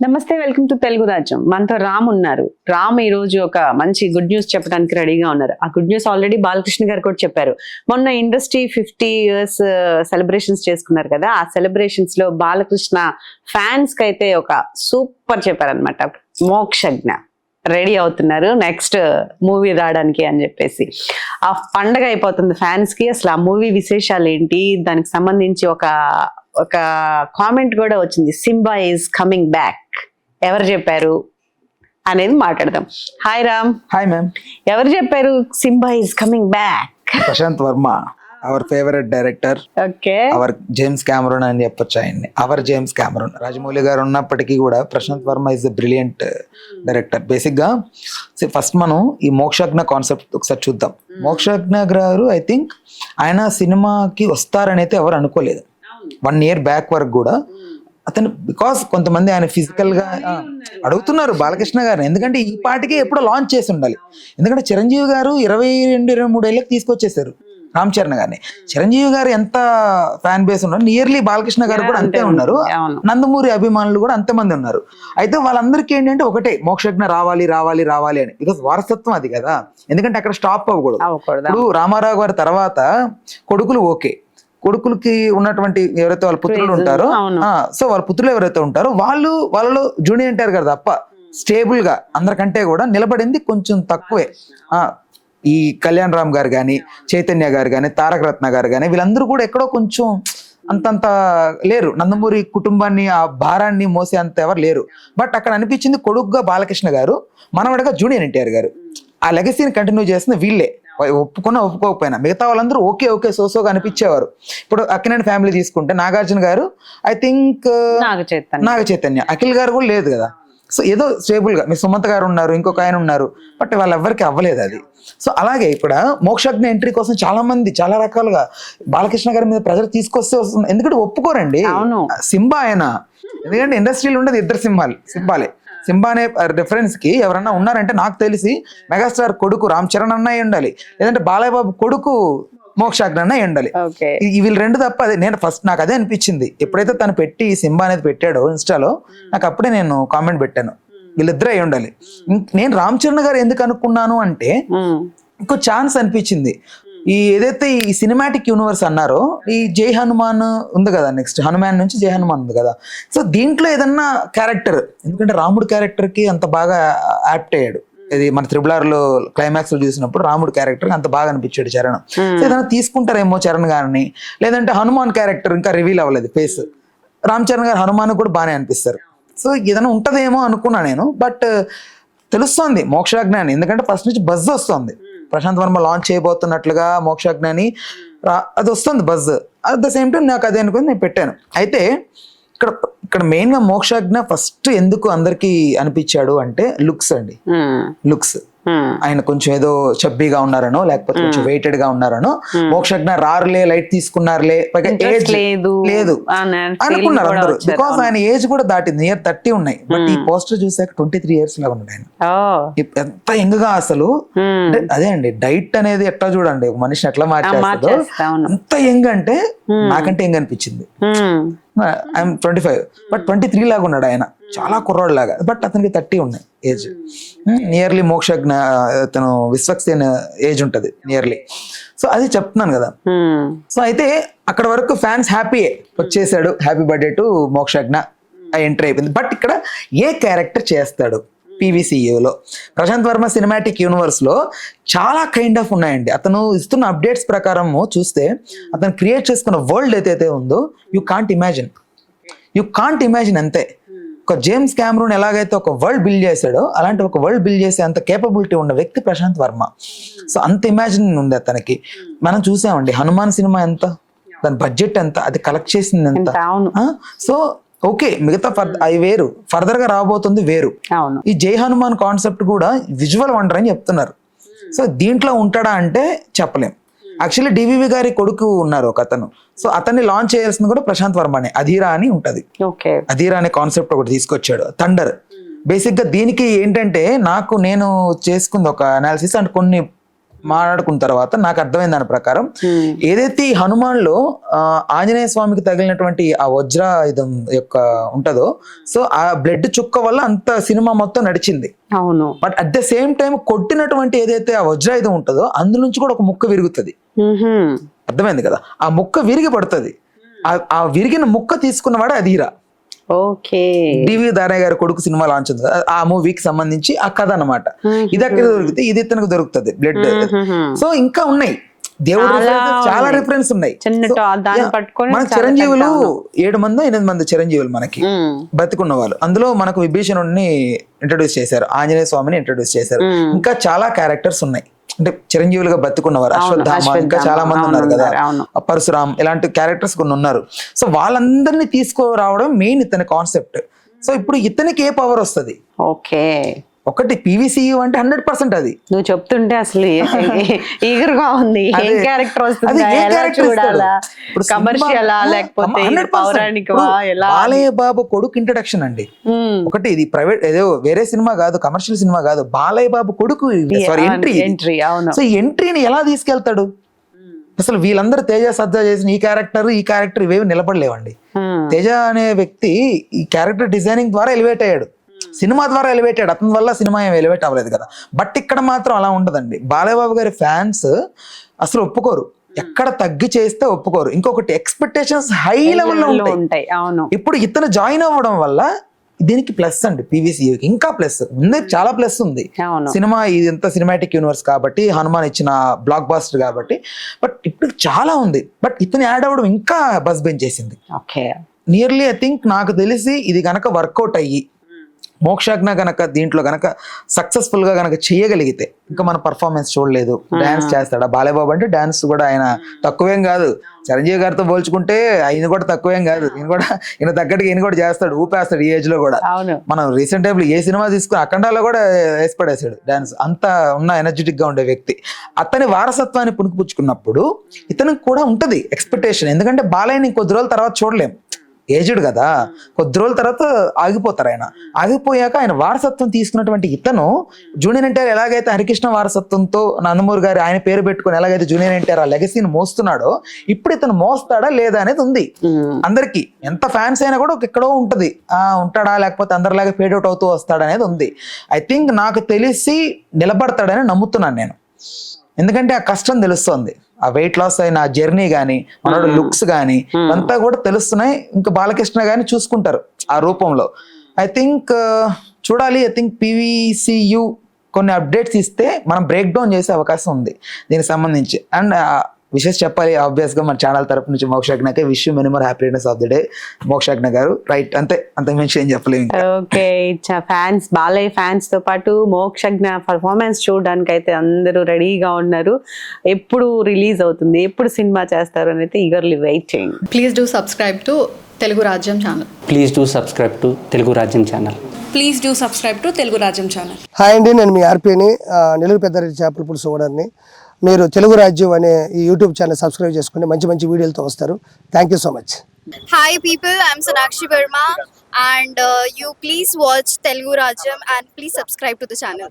నమస్తే, welcome to Telugu రాజ్యం. మనతో రామ్ ఉన్నారు. రామ్ ఈ రోజు ఒక మంచి గుడ్ న్యూస్ చెప్పడానికి రెడీగా ఉన్నారు. ఆ గుడ్ న్యూస్ ఆల్రెడీ బాలకృష్ణ గారు కూడా చెప్పారు. మొన్న ఇండస్ట్రీ 50 years సెలబ్రేషన్స్ చేసుకున్నారు కదా. ఆ సెలబ్రేషన్స్ లో బాలకృష్ణ ఫ్యాన్స్ కి అయితే ఒక సూపర్ చెప్పారనమాట. మోక్షజ్ఞ రెడీ అవుతున్నారు నెక్స్ట్ మూవీ రావడానికి అని చెప్పేసి. ఆ పండగ అయిపోతుంది ఫ్యాన్స్ కి. అసలు ఆ మూవీ విశేషాలు ఏంటి, దానికి సంబంధించి ఒక కామెంట్ కూడా వచ్చింది. Simba is coming back. ఎవరు చెప్పారు అనేది మాట్లాడదాం. హాయ్ రామ్. Hi ma'am. ఎవరు చెప్పారు Simba is coming back? Prasanth Varma, our favourite director. Okay, our James Cameron అని చెప్పొచ్చు ఆయన్ని. Hour James Cameroon. రాజమౌళి గారు ఉన్నప్పటికీ కూడా Prashanth Varma is a brilliant director. Basic గా ఫస్ట్ మనం ఈ మోక్షజ్ఞ కాన్సెప్ట్ ఒకసారి చూద్దాం. మోక్షజ్ఞ గారు ఐ థింక్ ఆయన సినిమాకి వస్తారని అయితే ఎవరు అనుకోలేదు. 1 year బ్యాక్ వరకు కూడా అతను, బికాస్ కొంతమంది ఆయన ఫిజికల్ గా అడుగుతున్నారు బాలకృష్ణ గారిని, ఎందుకంటే ఈ పాటికి ఎప్పుడో లాంచ్ చేసి ఉండాలి. ఎందుకంటే చిరంజీవి గారు 22-23 ఏళ్ళకి తీసుకొచ్చేసారు రామ్ చరణ్ గారిని. చిరంజీవి గారు ఎంత ఫ్యాన్ బేస్ ఉన్నారు, నియర్లీ బాలకృష్ణ గారు కూడా అంతే ఉన్నారు. నందమూరి అభిమానులు కూడా అంతమంది ఉన్నారు. అయితే వాళ్ళందరికీ ఏంటంటే ఒకటే, మోక్షజ్ఞ రావాలి రావాలి రావాలి అని. బికాస్ వారసత్వం అది కదా, ఎందుకంటే అక్కడ స్టాప్ అవ్వకూడదు. ఇప్పుడు రామారావు గారి తర్వాత కొడుకులు ఓకే, కొడుకులకి ఉన్నటువంటి ఎవరైతే వాళ్ళ పుత్రులు ఉంటారో, సో వాళ్ళ పుత్రులు ఎవరైతే ఉంటారో వాళ్ళలో జూనియర్ ఎన్టీఆర్ గారు తప్ప స్టేబుల్ గా అందరికంటే కూడా నిలబడింది కొంచెం తక్కువే. ఈ కళ్యాణ్ రామ్ గారు కానీ, చైతన్య గారు కానీ, తారక రత్న గారు కానీ, వీళ్ళందరూ కూడా ఎక్కడో కొంచెం అంతంత లేరు. నందమూరి కుటుంబాన్ని ఆ భారాన్ని మోసే అంత ఎవరు లేరు. బట్ అక్కడ అనిపించింది కొడుకుగా బాలకృష్ణ గారు, మనవడగా జూనియర్ ఎన్టీఆర్ గారు. ఆ లెగసీని కంటిన్యూ చేసిన వీళ్ళే, ఒప్పుకున్నా ఒప్పుకోకపోయినా. మిగతా వాళ్ళందరూ ఓకే ఓకే సోసోగా అనిపించేవారు. ఇప్పుడు అక్కినేని ఫ్యామిలీ తీసుకుంటే నాగార్జున గారు, ఐ థింక్ నాగ చైతన్య, అఖిల్ గారు కూడా లేదు కదా. సో ఏదో స్టేబుల్ గా మీ సుమంత్ గారు ఉన్నారు, ఇంకొక ఆయన ఉన్నారు, బట్ వాళ్ళెవ్వరికి అవ్వలేదు అది. సో అలాగే ఇక్కడ మోక్షజ్ఞ ఎంట్రీ కోసం చాలా మంది చాలా రకాలుగా బాలకృష్ణ గారి మీద ప్రెజర్ తీసుకొస్తే వస్తుంది. ఎందుకంటే ఒప్పుకోరండి. సింబా ఆయన, ఎందుకంటే ఇండస్ట్రీలో ఉండేది 2 సింబాలే. సింబా అనే రిఫరెన్స్ కి ఎవరన్నా ఉన్నారంటే నాకు తెలిసి మెగాస్టార్ కొడుకు రామ్ చరణ్ అన్నయ్య ఉండాలి, లేదంటే బాలయ్య బాబు కొడుకు మోక్షజ్ఞ అన్నయ్య ఉండాలి. వీళ్ళు 2 తప్ప. అదే నేను ఫస్ట్ నాకు అదే అనిపించింది ఎప్పుడైతే తను పెట్టి సింబా అనేది పెట్టాడో ఇన్స్టాలో, నాకు అప్పుడే నేను కామెంట్ పెట్టాను, వీళ్ళిద్దరే అయి ఉండాలి. నేను రామ్ చరణ్ గారు ఎందుకు అనుకున్నాను అంటే ఇంకో ఛాన్స్ అనిపించింది. ఈ ఏదైతే ఈ సినిమాటిక్ యూనివర్స్ అన్నారో, ఈ జై హనుమాన్ ఉంది కదా, నెక్స్ట్ హనుమాన్ నుంచి జై హనుమాన్ ఉంది కదా. సో దీంట్లో ఏదన్నా క్యారెక్టర్, ఎందుకంటే రాముడు క్యారెక్టర్ కి అంత బాగా యాప్ట్ అయ్యాడు. ఇది మన RRR లో క్లైమాక్స్ లో చూసినప్పుడు రాముడు క్యారెక్టర్ అంత బాగా అనిపించాడు చరణ్. సో ఏదైనా తీసుకుంటారేమో చరణ్ గారిని, లేదంటే హనుమాన్ క్యారెక్టర్ ఇంకా రివీల్ అవ్వలేదు ఫేస్. రామ్ చరణ్ గారు హనుమాన్ కూడా బాగానే అనిపిస్తారు. సో ఏదైనా ఉంటదేమో అనుకున్నా నేను. బట్ తెలుస్తోంది మోక్షజ్ఞ అని, ఎందుకంటే ఫస్ట్ నుంచి బజ్ వస్తుంది. ప్రశాంత్ వర్మ లాంచ్ చేయబోతున్నట్లుగా మోక్షజ్ఞ అని అది వస్తుంది buzz. At the same time నాకు అదే అనుకుని నేను పెట్టాను. అయితే ఇక్కడ మెయిన్ గా మోక్షజ్ఞ ఫస్ట్ ఎందుకు అందరికి అనిపించాడు అంటే లుక్స్ అండి. లుక్స్ ఆయన కొంచెం ఏదో చబ్బీగా ఉన్నారనో, లేకపోతే కొంచెం వెయిటెడ్ గా ఉన్నారనో, మోక్షజ్ఞ రారులే లైట్ తీసుకున్నారులే, ఏజ్ లేదు అనుకున్నారు అందరూ. బికాస్ ఆయన ఏజ్ కూడా దాటింది, నియర్ 30 ఉన్నాయి. బట్ ఈ పోస్టర్ చూసాక 23 years లాగా ఉన్నాడు ఆయన. ఎంత యంగ్ గా అసలు. అదే అండి, డైట్ అనేది ఎట్లా చూడండి ఒక మనిషిని ఎట్లా మార్చేస్తుందో, అంత యంగ్ అంటే నాకంటే యంగ్ అనిపించింది. ఐఎమ్ 25, బట్ 23 లాగా ఉన్నాడు ఆయన, చాలా కుర్రాడు లాగా. బట్ అతనికి 30 ఉన్నాయి ఏజ్. నియర్లీ మోక్షజ్ఞ తను విశ్వక్సేన్ ఏజ్ ఉంటది నియర్లీ. సో అది చెప్తున్నాను కదా. సో అయితే అక్కడ వరకు ఫ్యాన్స్ హ్యాపీయే, వచ్చేసాడు happy birthday to Mokshagna entry అయిపోయింది. బట్ ఇక్కడ ఏ క్యారెక్టర్ చేస్తాడు PVCUలో, ప్రశాంత్ వర్మ సినిమాటిక్ యూనివర్స్ లో చాలా కైండ్ ఆఫ్ ఉన్నాయండి. అతను ఇస్తున్న అప్డేట్స్ ప్రకారం చూస్తే అతను క్రియేట్ చేసుకున్న వరల్డ్ ఏదైతే ఉందో యూ కాంట్ ఇమాజిన్ అంతే. ఒక జేమ్స్ కెమెరూన్ ఎలాగైతే ఒక వరల్డ్ బిల్డ్ చేశాడో, అలాంటి ఒక వరల్డ్ బిల్డ్ చేసే అంత కేపబిలిటీ ఉన్న వ్యక్తి ప్రశాంత్ వర్మ. సో అంత ఇమాజిన్ ఉంది అతనికి. మనం చూసామండి హనుమాన్ సినిమా ఎంత, దాని బడ్జెట్ ఎంత, అది కలెక్ట్ చేసింది ఎంత. సో ఓకే, మిగతా అవి వేరు, ఫర్దర్ గా రాబోతుంది వేరు. ఈ జై హనుమాన్ కాన్సెప్ట్ కూడా విజువల్ వండర్ అని చెప్తున్నారు. సో దీంట్లో ఉంటాడా అంటే చెప్పలేం. యాక్చువల్లీ డివివి గారి కొడుకు ఉన్నారు ఒక అతను, సో అతన్ని లాంచ్ చేయాల్సింది కూడా ప్రశాంత్ వర్మనే. అధీరా అని ఉంటది, అధీరా అనే కాన్సెప్ట్ ఒకటి తీసుకొచ్చాడు. థండర్ బేసిక్ గా దీనికి ఏంటంటే నేను చేసుకుంది ఒక అనాలిసిస్ అండ్ కొన్ని మాట్లాడుకున్న తర్వాత నాకు అర్థమైంది దాని ప్రకారం ఏదైతే ఈ హనుమాన్లో ఆంజనేయ స్వామికి తగిలినటువంటి ఆ వజ్రాయుధం యొక్క ఉంటదో, సో ఆ బ్లడ్ చుక్క వల్ల అంత సినిమా మొత్తం నడిచింది. అవును. But at the same time కొట్టినటువంటి ఏదైతే ఆ వజ్రాయుధం ఉంటుందో అందు నుంచి కూడా ఒక ముక్క విరుగుతుంది. అర్థమైంది కదా, ఆ ముక్క విరిగి పడుతుంది. ఆ విరిగిన ముక్క తీసుకున్నవాడు అధీరా. ఓకే. డివి దానయ్య గారి కొడుకు సినిమా లాంచ్ ఉంది, ఆ మూవీకి సంబంధించి ఆ కథ అన్నమాట. ఇది అక్కడ దొరికితే ఇది ఇతనికి దొరుకుతుంది బ్లడ్. సో ఇంకా ఉన్నాయి దేవుడు చాలా రిఫరెన్స్ ఉన్నాయి. మన చిరంజీవులు 7 మంది 8 మంది చిరంజీవులు మనకి బతికున్న వాళ్ళు. అందులో మనకు విభీషణుడిని ఇంట్రడ్యూస్ చేశారు, ఆంజనేయ స్వామిని ఇంట్రడ్యూస్ చేశారు. ఇంకా చాలా క్యారెక్టర్స్ ఉన్నాయి అంటే చిరంజీవులుగా బతుకున్నవారు. అశ్వత్థామ, ఇంకా చాలా మంది ఉన్నారు కదా, పరశురామ్, ఇలాంటి క్యారెక్టర్స్ కొన్ని ఉన్నారు. సో వాళ్ళందరినీ తీసుకురావడం మెయిన్ ఇతని కాన్సెప్ట్. సో ఇప్పుడు ఇతనికి ఏ పవర్ వస్తుంది? ఓకే. ఒకటి PVCU అంటే 100% అది. నువ్వు చెప్తుంటే అసలు ఈగర్గా ఉంది. ఏం క్యారెక్టర్ వస్తుంది, ఎలా చూడాలా, కమర్షియలా లేకపోతే పౌరాణికమా, ఎలా? బాలయ్య బాబు కొడుకు ఇంట్రడక్షన్ అండి. ఒకటి ఇది ప్రైవేట్ ఏదో వేరే సినిమా కాదు, కమర్షియల్ సినిమా కాదు, బాలయ్య బాబు కొడుకు ఎంట్రీ. సో ఈ ఎంట్రీని ఎలా తీసుకెళ్తాడు? అసలు వీళ్ళందరూ తేజ సజ్జా చేసిన ఈ క్యారెక్టర్ ఇవేవి నిలబడలేవండి. తేజ అనే వ్యక్తి ఈ క్యారెక్టర్ డిజైనింగ్ ద్వారా ఎలివేట్ అయ్యాడు, సినిమా ద్వారా ఎలివేట్ అయ్యాడు. అతని వల్ల సినిమా ఏం ఎలివేట్ అవ్వలేదు కదా. బట్ ఇక్కడ మాత్రం అలా ఉండదండి. బాలయ్య బాబు గారి ఫ్యాన్స్ అసలు ఒప్పుకోరు, ఎక్కడ తగ్గి చేస్తే ఒప్పుకోరు. ఇంకొకటి ఎక్స్పెక్టేషన్స్ హై లెవెల్లో ఉంటాయి. ఇప్పుడు ఇతను జాయిన్ అవ్వడం వల్ల దీనికి ప్లస్ అండి, PVCUకి ఇంకా ప్లస్ ఉంది, చాలా ప్లస్ ఉంది. సినిమా ఇదంతా సినిమాటిక్ యూనివర్స్ కాబట్టి, హనుమాన్ ఇచ్చిన బ్లాక్ బాస్టర్ కాబట్టి, బట్ ఇప్పుడు చాలా ఉంది. బట్ ఇతను యాడ్ అవ్వడం ఇంకా బస్ పెంచేసింది. నియర్లీ ఐ థింక్ నాకు తెలిసి ఇది కనుక వర్కౌట్ అయ్యి మోక్షజ్ఞ గనక దీంట్లో గనక సక్సెస్ఫుల్ గా గనక చేయగలిగితే, ఇంకా మన పర్ఫార్మెన్స్ చూడలేదు, డాన్స్ చేస్తాడా బాలయ్య బాబు అంటే? డాన్స్ కూడా ఆయన తక్కువేం కాదు, చిరంజీవి గారితో పోల్చుకుంటే ఆయన కూడా తక్కువేం కాదు. ఈయన తగ్గట్టుగా ఈయన కూడా చేస్తాడు, ఊపేస్తాడు ఈ ఏజ్ లో కూడా. మనం రీసెంట్ టైంలో ఏ సినిమా తీసుకుని అఖండాలో కూడా వేసి పడేసాడు డాన్స్, అంత ఉన్న ఎనర్జెటిక్ గా ఉండే వ్యక్తి. అతని వారసత్వాన్ని పుణుకుపుచ్చుకున్నప్పుడు ఇతనికి కూడా ఉంటది ఎక్స్పెక్టేషన్. ఎందుకంటే బాలయ్యని కొద్ది రోజుల తర్వాత చూడలేం, ఏజ్డ్ కదా, కొద్ది రోజుల తర్వాత ఆగిపోతారు. ఆయన ఆగిపోయాక ఆయన వారసత్వం తీసుకున్నటువంటి ఇతను జూనియర్ ఎన్టీఆర్ ఎలాగైతే హరికృష్ణ వారసత్వంతో నందమూరి గారు ఆయన పేరు పెట్టుకుని ఎలాగైతే జూనియర్ ఎన్టీఆర్ ఆ లెగసీని మోస్తున్నాడో, ఇప్పుడు ఇతను మోస్తాడా లేదా అనేది ఉంది అందరికి. ఎంత ఫ్యాన్స్ అయినా కూడా ఎక్కడో ఉంటది, ఉంటాడా లేకపోతే అందరిలాగా ఫేడ్ అవుట్ అవుతూ వస్తాడా అనేది ఉంది. ఐ థింక్ నాకు తెలిసి నిలబడతాడని నమ్ముతున్నాను నేను. ఎందుకంటే ఆ కష్టం తెలుస్తోంది, ఆ వెయిట్ లాస్ అయిన జర్నీ గానీ, మనోడు లుక్స్ గానీ అంతా కూడా తెలుస్తున్నాయి. ఇంకా బాలకృష్ణ గానీ చూసుకుంటారు ఆ రూపంలో. ఐ థింక్ చూడాలి. ఐ థింక్ PVCU కొన్ని అప్డేట్స్ ఇస్తే మనం బ్రేక్ డౌన్ చేసే అవకాశం ఉంది దీనికి సంబంధించి. అండ్ విషెస్ చెప్పాలి ఆబ్వియస్ గా మన ఛానల్ తరపు నుంచి మోక్షజ్ఞకే wish you many more happy returns of the day Mokshagna గారు. రైట్, అంత మంచి ఏం చెప్పలేము. ఓకే, ఫ్యాన్స్, బాలయ్య ఫ్యాన్స్ తో పాటు మోక్షజ్ఞ పర్ఫార్మెన్స్ చూడడానికి అయితే అందరూ రెడీగా ఉన్నారు. ఎప్పుడు రిలీజ్ అవుతుంది, ఎప్పుడు సినిమా చేస్తారు అని అయితే eagerly waiting. Please do subscribe to Telugu Rajyam channel. Please do subscribe to Telugu Rajyam channel. Please do subscribe to Telugu Rajyam channel. Hi అండి, నేను మీ ఆర్పీని, నెల్లూరు పెద్దారెడ్డి చేపల పులుసు ఓనర్ని. మీరు తెలుగు రాజ్యం అనే ఈ యూట్యూబ్ ఛానల్ సబ్స్క్రైబ్ చేసుకుని మంచి మంచి వీడియోలతో వస్తారు. Thank you so much. Hi people, I'm Sonakshi Verma and you please watch Telugu Rajyam and please subscribe to the channel.